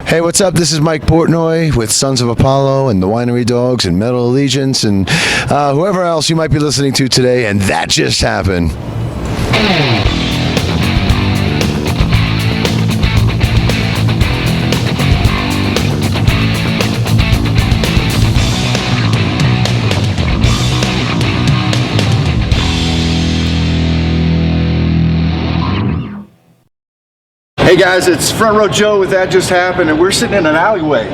Hey, what's up? This is Mike Portnoy with Sons of Apollo and the Winery Dogs and Metal Allegiance and whoever else you might be listening to today, and that just happened. Hey guys, it's Front Row Joe with That Just Happened, and we're sitting in an alleyway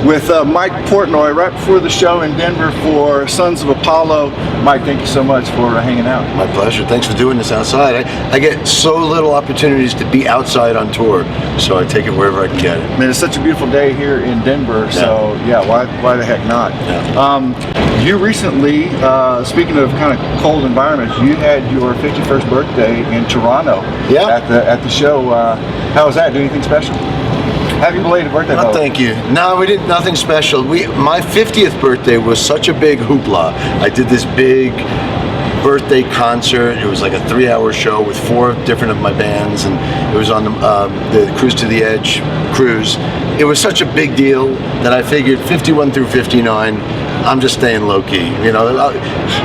with Mike Portnoy right before the show in Denver for Sons of Apollo. Mike, thank you so much for hanging out. My pleasure. Thanks for doing this outside. I get so little opportunities to be outside on tour, so I take it wherever I can get it. I mean, it's such a beautiful day here in Denver, so yeah, why the heck not? Yeah. You recently, speaking of kind of cold environments, you had your 51st birthday in Toronto at the show. How was that? Do anything special? Happy belated birthday, Oh, thank you. No, we did nothing special. My 50th birthday was such a big hoopla. I did this big birthday concert. It was like a 3-hour show with 4 different of my bands, and it was on the Cruise to the Edge cruise. It was such a big deal that I figured 51 through 59, I'm just staying low key. You know,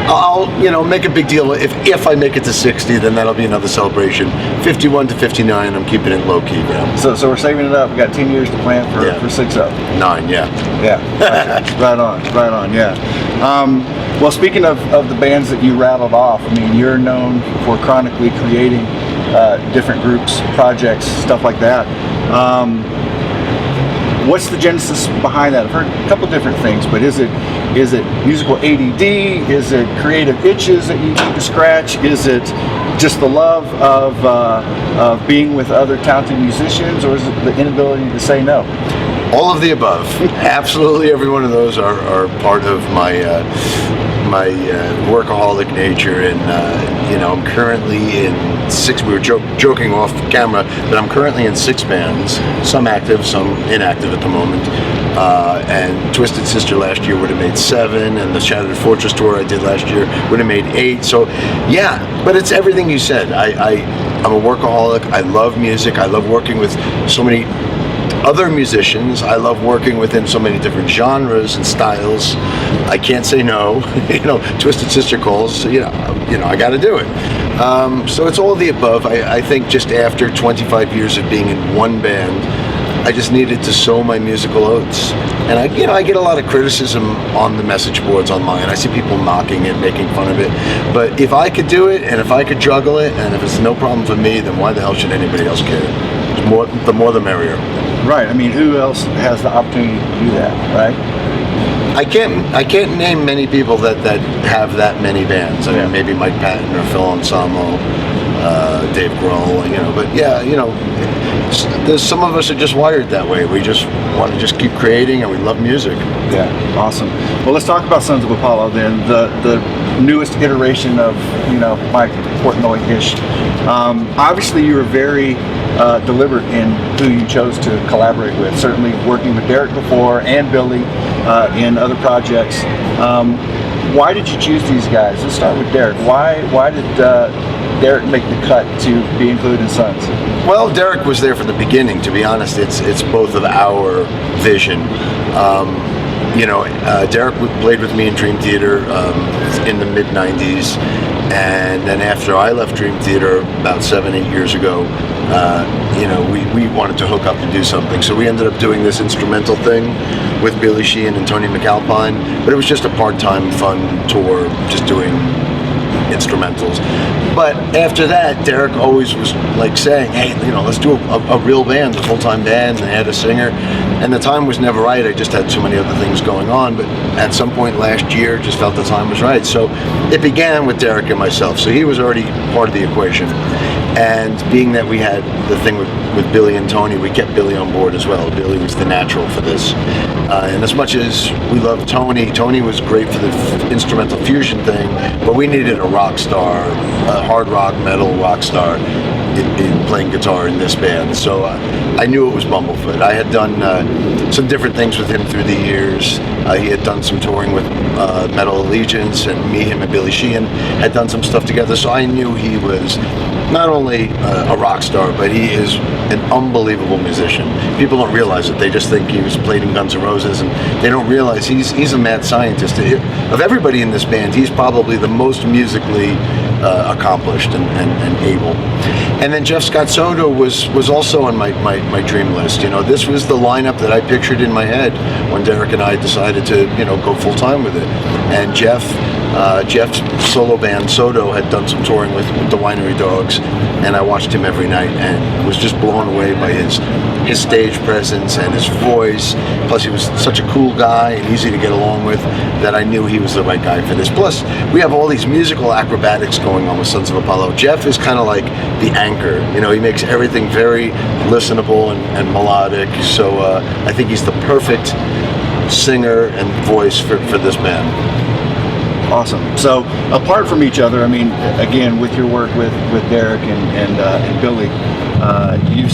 I'll make a big deal if I make it to 60, then that'll be another celebration. 51 to 59, I'm keeping it low key. You know? So we're saving it up. We got 10 years to plan for 6 up. 9, yeah. Yeah. Right on. Yeah. Well, speaking of the bands that you rattled off, I mean, you're known for chronically creating different groups, projects, stuff like that. What's the genesis behind that? I've heard a couple different things, but is it musical ADD? Is it creative itches that you need to scratch? Is it just the love of being with other talented musicians, or is it the inability to say no? All of the above. Absolutely every one of those are part of my workaholic nature, and I'm currently in 6. We were joking off camera, but I'm currently in 6 bands, some active, some inactive at the moment. And Twisted Sister last year would have made 7, and the Shattered Fortress tour I did last year would have made 8. So yeah, but it's everything you said. I'm a workaholic. I love music. I love working with so many other musicians. I love working within so many different genres and styles. I can't say no. Twisted Sister calls. I got to do it. So it's all the above. I think just after 25 years of being in one band, I just needed to sow my musical oats. And I get a lot of criticism on the message boards online. I see people mocking it, making fun of it. But if I could do it, and if I could juggle it, and if it's no problem for me, then why the hell should anybody else care? The more the merrier. Right. I mean, who else has the opportunity to do that, right? I can't name many people that have that many bands. I mean, maybe Mike Patton or Phil Anselmo, Dave Grohl, but yeah, there's some of us are just wired that way. We just want to just keep creating, and we love music. Yeah, awesome. Well, let's talk about Sons of Apollo then. The newest iteration of Mike Portnoy-ish. Obviously, you were very deliberate in who you chose to collaborate with. Certainly, working with Derek before and Billy in other projects. Why did you choose these guys? Let's start with Derek. Why did Derek make the cut to be included in Sons? Well, Derek was there from the beginning. To be honest, it's both of our vision. Derek played with me in Dream Theater in the mid-90s, and then after I left Dream Theater about 7-8 years ago, we wanted to hook up and do something. So we ended up doing this instrumental thing with Billy Sheehan and Tony McAlpine, but it was just a part-time fun tour, just doing instrumentals. But after that, Derek always was like saying, hey, let's do a real band, a full-time band, and they had a singer. And the time was never right. I just had too many other things going on. But at some point last year, just felt the time was right. So it began with Derek and myself. So he was already part of the equation. And being that we had the thing with Billy and Tony, we kept Billy on board as well. Billy was the natural for this. And as much as we loved Tony was great for the instrumental fusion thing, but we needed a rock star, a hard rock, metal rock star in playing guitar in this band. So I knew it was Bumblefoot. I had done some different things with him through the years. He had done some touring with Metal Allegiance, and him and Billy Sheehan had done some stuff together. So I knew he was not only a rock star, but he is an unbelievable musician. People don't realize it. They just think he was played in Guns N' Roses, and they don't realize he's a mad scientist. Of everybody in this band, he's probably the most musically accomplished and able. And then Jeff Scott Soto was also on my dream list. You know, this was the lineup that I pictured in my head when Derek and I decided to, you know, go full time with it. And Jeff's solo band Soto had done some touring with the Winery Dogs, and I watched him every night and was just blown away by his stage presence and his voice. Plus, he was such a cool guy and easy to get along with that I knew he was the right guy for this. Plus, we have all these musical acrobatics going on with Sons of Apollo. Jeff is kind of like the anchor. You know, he makes everything very listenable and melodic. So I think he's the perfect singer and voice for this band. Awesome. So apart from each other, I mean, again, with your work with Derek and Billy, you've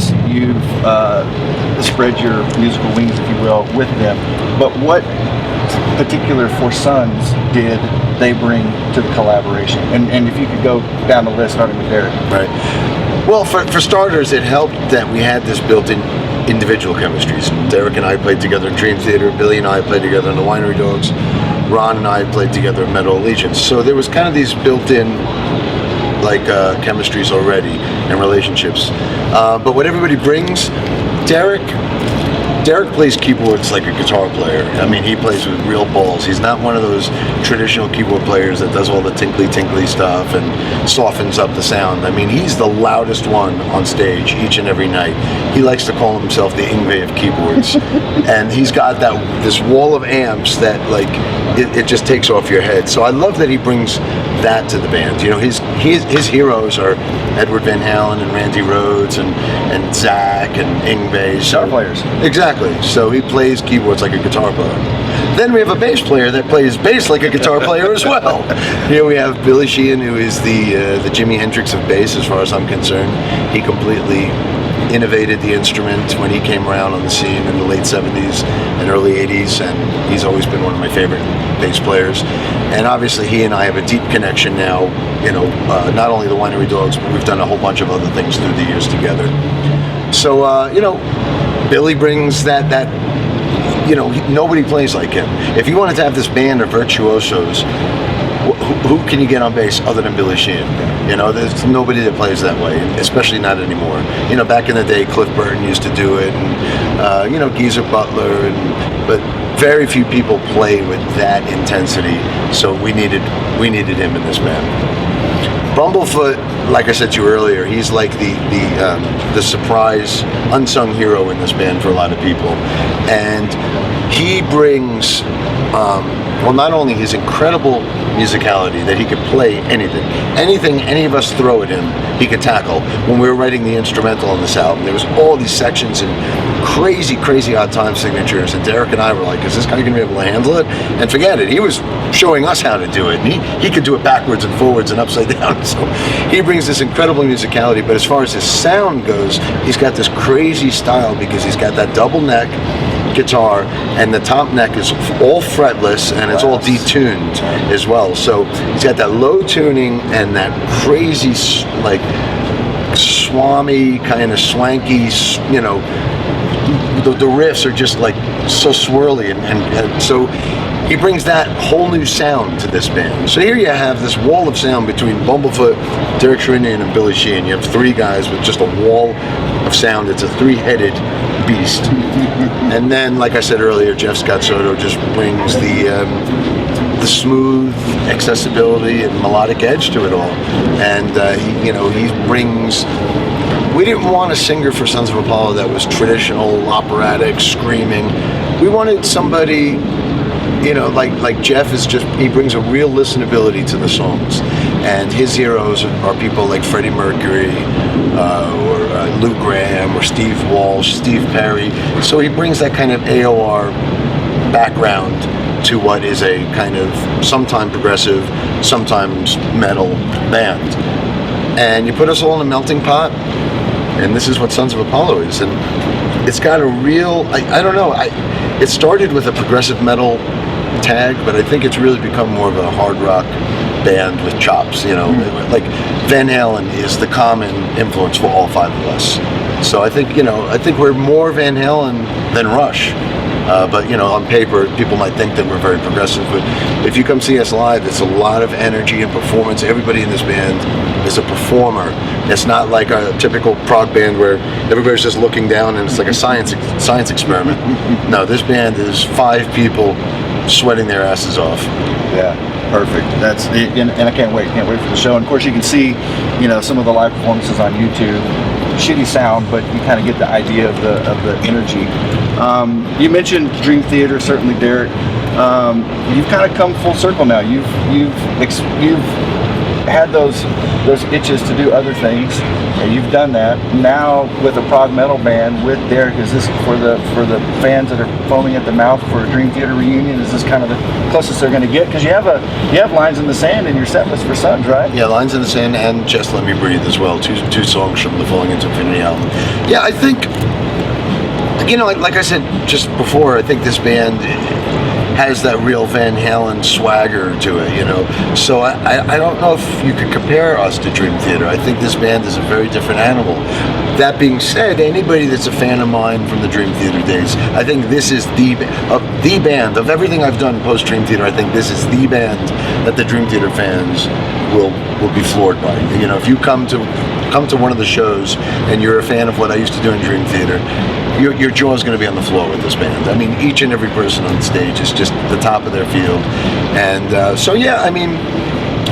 spread your musical wings, if you will, with them. But what particular for Sons did they bring to the collaboration? And if you could go down the list, starting with Derek. Right. Well, for starters, it helped that we had this built-in individual chemistries. Derek and I played together in Dream Theater. Billy and I played together in the Winery Dogs. Ron and I played together in Metal Allegiance. So there was kind of these built-in chemistries already and relationships. But what everybody brings, Derek plays keyboards like a guitar player. I mean, he plays with real balls. He's not one of those traditional keyboard players that does all the tinkly stuff and softens up the sound. I mean, he's the loudest one on stage each and every night. He likes to call himself the Yngwie of keyboards. And he's got this wall of amps that, like, it just takes off your head. So I love that he brings that to the band. You know, his heroes are Edward Van Halen and Randy Rhoads and Zach and Yngwie. Guitar players. Exactly. So he plays keyboards like a guitar player. Then we have a bass player that plays bass like a guitar player as well. Here we have Billy Sheehan, who is the Jimi Hendrix of bass, as far as I'm concerned. He completely innovated the instrument when he came around on the scene in the late 70s and early 80s, and he's always been one of my favorite bass players. And obviously he and I have a deep connection now, you know, not only the Winery Dogs, but we've done a whole bunch of other things through the years together. So, you know, Billy brings that, you know, nobody plays like him. If you wanted to have this band of virtuosos, who can you get on bass other than Billy Sheehan? You know, there's nobody that plays that way, especially not anymore. You know, back in the day, Cliff Burton used to do it, and, you know, Geezer Butler, but very few people play with that intensity, so we needed him in this band. Bumblefoot, like I said to you earlier, he's like the surprise unsung hero in this band for a lot of people, and he brings not only his incredible musicality, that he could play anything any of us throw at him, he could tackle. When we were writing the instrumental on this album, there was all these sections and crazy odd time signatures, and Derek and I were like, is this guy going to be able to handle it? And forget it, he was showing us how to do it, and he could do it backwards and forwards and upside down. So he brings this incredible musicality, but as far as his sound goes, he's got this crazy style because he's got that double neck guitar, and the top neck is all fretless and it's all detuned as well. So he's got that low tuning and that crazy, like, swami kind of swanky, you know, the riffs are just like so swirly, and so he brings that whole new sound to this band. So here you have this wall of sound between Bumblefoot, Derek Sherinian, and Billy Sheehan. You have three guys with just a wall of sound. It's a three-headed beast. And then, like I said earlier, Jeff Scott Soto just brings the smooth accessibility and melodic edge to it all. And he brings. We didn't want a singer for Sons of Apollo that was traditional, operatic, screaming. We wanted somebody, you know, like Jeff is just, he brings a real listenability to the songs. And his heroes are people like Freddie Mercury, or Lou Graham, or Steve Walsh, Steve Perry. So he brings that kind of AOR background to what is a kind of sometimes progressive, sometimes metal band. And you put us all in a melting pot, and this is what Sons of Apollo is. And it's got a real, I don't know, it started with a progressive metal tag, but I think it's really become more of a hard rock band with chops. Like Van Halen is the common influence for all five of us. So I think we're more Van Halen than Rush. But on paper, people might think that we're very progressive. But if you come see us live, it's a lot of energy and performance. Everybody in this band is a performer. It's not like a typical prog band where everybody's just looking down and it's like a science experiment. No, this band is 5 people sweating their asses off. Yeah, perfect. And I can't wait for the show. And of course, you can see, some of the live performances on YouTube. Shitty sound, but you kind of get the idea of the energy. You mentioned Dream Theater, certainly, Derek. You've kind of come full circle now. You've had those itches to do other things, and you've done that. Now with a prog metal band with Derek, is this for the fans that are foaming at the mouth for a Dream Theater reunion? Is this kind of the closest they're going to get? Because you have Lines in the Sand in your set list for Sons, right? Yeah, Lines in the Sand and Just Let Me Breathe as well. Two songs from the Falling Into Infinity album. Yeah, I think like I said just before, I think this band has that real Van Halen swagger to it, So I don't know if you could compare us to Dream Theater. I think this band is a very different animal. That being said, anybody that's a fan of mine from the Dream Theater days, I think this is the band of everything I've done post Dream Theater. I think this is the band that the Dream Theater fans will be floored by. If you come to one of the shows and you're a fan of what I used to do in Dream Theater, your jaw's going to be on the floor with this band. I mean, each and every person on stage is just the top of their field. And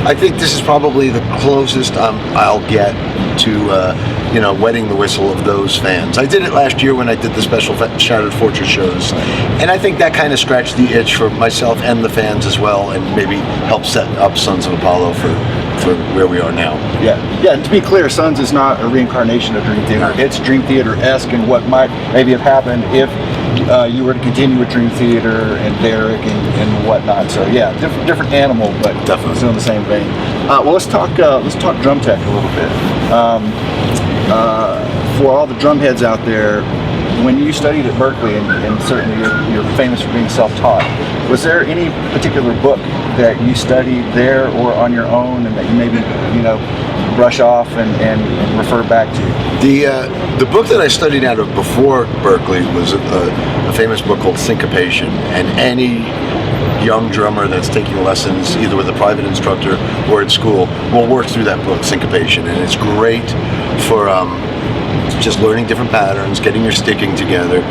I think this is probably the closest I'll get to, wetting the whistle of those fans. I did it last year when I did the special Shattered Fortress shows. And I think that kind of scratched the itch for myself and the fans as well, and maybe helped set up Sons of Apollo for where we are now. Yeah. And to be clear, Sons is not a reincarnation of Dream Theater. It's Dream Theater-esque and what might maybe have happened if you were to continue with Dream Theater and Derek and whatnot. So yeah, different animal, but definitely still in the same vein. Well, let's talk drum tech a little bit. For all the drum heads out there, when you studied at Berkeley, and certainly you're famous for being self-taught, was there any particular book that you studied there or on your own, and that you maybe brush off and refer back to? The book that I studied out of before Berkeley was a famous book called Syncopation, and any young drummer that's taking lessons either with a private instructor or at school will work through that book, Syncopation, and it's great for just learning different patterns, getting your sticking together.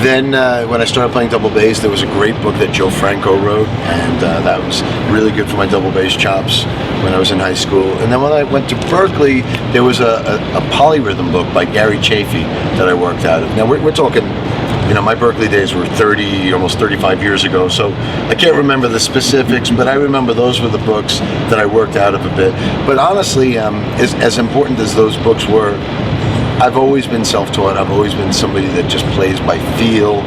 Then when I started playing double bass, there was a great book that Joe Franco wrote, and that was really good for my double bass chops when I was in high school. And then when I went to Berkeley, there was a polyrhythm book by Gary Chafee that I worked out of. Now we're talking, my Berkeley days were almost 35 years ago, so I can't remember the specifics, but I remember those were the books that I worked out of a bit. But honestly, as important as those books were, I've always been self-taught. I've always been somebody that just plays by feel.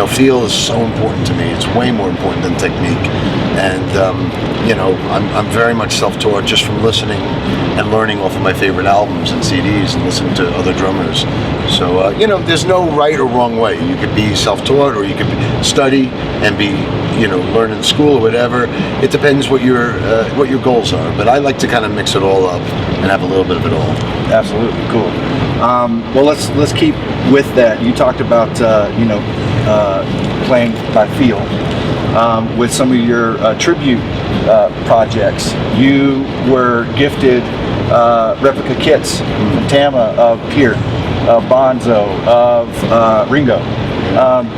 Feel is so important to me. It's way more important than technique. And I'm very much self-taught just from listening and learning off of my favorite albums and CDs and listening to other drummers. So there's no right or wrong way. You could be self-taught, or you could study and be learn in school or whatever. It depends what your goals are. But I like to kind of mix it all up and have a little bit of it all. Absolutely, cool. Well, let's keep with that. You talked about playing by feel with some of your tribute projects. You were gifted replica kits from Tama of Peart, of Bonzo, of Ringo.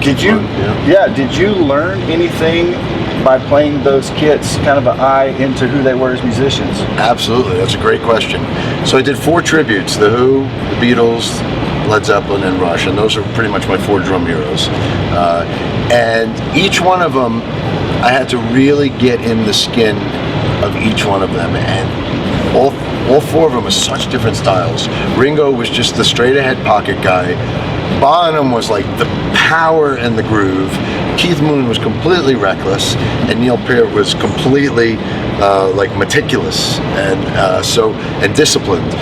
Did you learn anything by playing those kits, kind of an eye into who they were as musicians? Absolutely, that's a great question. So I did 4 tributes: The Who, the Beatles, Led Zeppelin, and Rush, and those are pretty much my 4 drum heroes. And each one of them, I had to really get in the skin of each one of them, and all 4 of them are such different styles. Ringo was just the straight ahead pocket guy. Bonham was like the power and the groove. Keith Moon was completely reckless, and Neil Peart was completely meticulous and disciplined.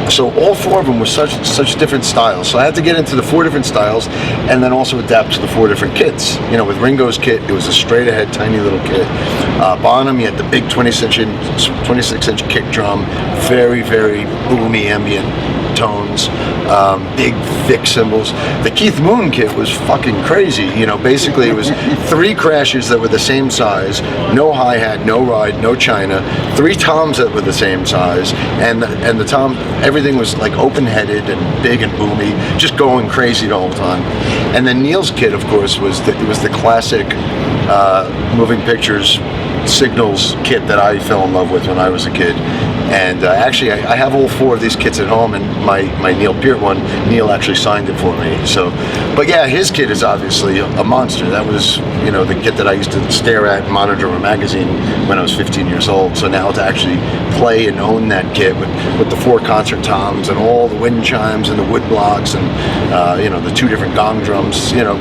So all 4 of them were such different styles. So I had to get into the 4 different styles, and then also adapt to the 4 different kits. You know, with Ringo's kit, it was a straight ahead, tiny little kit. Bonham, he had the big 26-inch kick drum, very boomy ambient tones, big thick cymbals. The Keith Moon kit was fucking crazy. You know, basically it was 3 crashers that were the same size, no hi-hat, no ride, no china, 3 toms that were the same size, and the tom, everything was like open-headed and big and boomy, just going crazy the whole time. And then Neil's kit, of course, was the classic moving pictures Signals kit that I fell in love with when I was a kid. And actually, I have all 4 of these kits at home, and my Neil Peart one, Neil actually signed it for me. So, but yeah, his kit is obviously a monster. That was, you know, the kit that I used to stare at and monitor a magazine when I was 15 years old. So now to actually play and own that kit with the 4 concert toms and all the wind chimes and the wood blocks and you know, the 2 different gong drums, you know,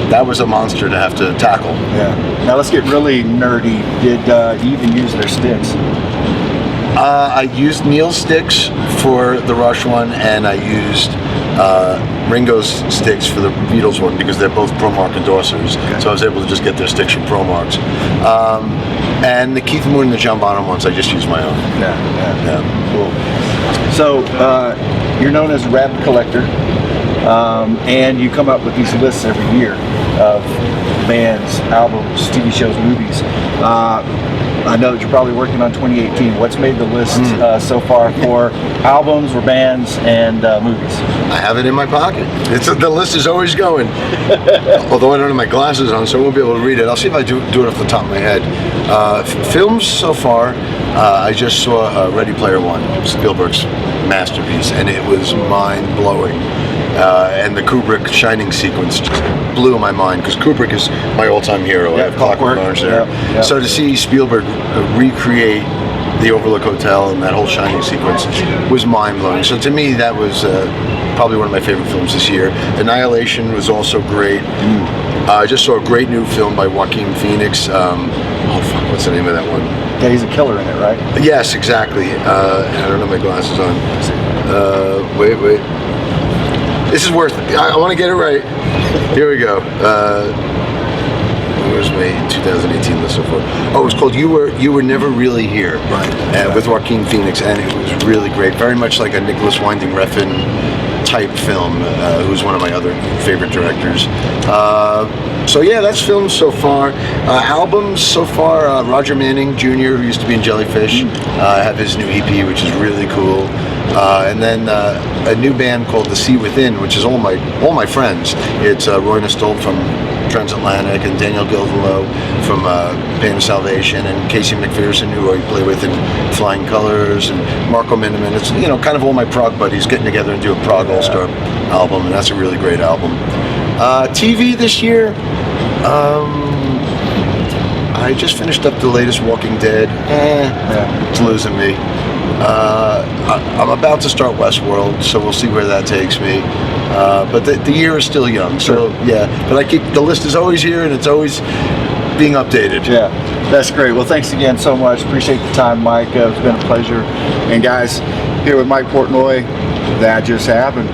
that was a monster to have to tackle. Yeah. Now let's get really nerdy. Did you even use their sticks? I used Neil's sticks for the Rush one, and I used Ringo's sticks for the Beatles one because they're both ProMark endorsers. Okay. So I was able to just get their sticks from ProMarks. And the Keith Moon and the John Bonham ones, I just used my own. Yeah. Cool. So you're known as a rap collector, and you come up with these lists every year of bands, albums, TV shows, movies. I know that you're probably working on 2018. What's made the list so far for albums or bands and movies? I have it in my pocket. The list is always going. Although I don't have my glasses on, so I won't be able to read it. I'll see if I do it off the top of my head. Films so far, I just saw Ready Player One, Spielberg's masterpiece, and it was mind-blowing. And the Kubrick Shining sequence just blew my mind, because Kubrick is my all-time hero. I have Clockwork Orange there. Yep. So to see Spielberg recreate the Overlook Hotel and that whole Shining sequence was mind-blowing. So to me, that was probably one of my favorite films this year. Annihilation was also great. I just saw a great new film by Joaquin Phoenix. What's the name of that one? Yeah, he's a killer in it, right? Yes, exactly. I don't have my glasses on. Wait. This is worth it. I want to get it right. Here we go. Where's my 2018 list so far? Oh, it was called You Were Never Really Here. Right. With Joaquin Phoenix, and it was really great. Very much like a Nicholas Winding Refn type film, who's one of my other favorite directors. So yeah, that's films so far. Albums so far, Roger Manning Jr., who used to be in Jellyfish, have his new EP, which is really cool. And then a new band called The Sea Within, which is all my friends. It's Roy Nastold from Transatlantic, and Daniel Gilvelo from Pain of Salvation, and Casey McPherson, who I play with in Flying Colors, and Marco Miniman. It's, you know, kind of all my prog buddies getting together and do a prog all-star album, and that's a really great album. TV this year, I just finished up the latest Walking Dead. It's losing me. I'm about to start Westworld, so we'll see where that takes me. But the year is still young, so yeah. But the list is always here, and it's always being updated. Yeah, that's great. Well, thanks again so much. Appreciate the time, Mike. It's been a pleasure. And guys, here with Mike Portnoy, that just happened.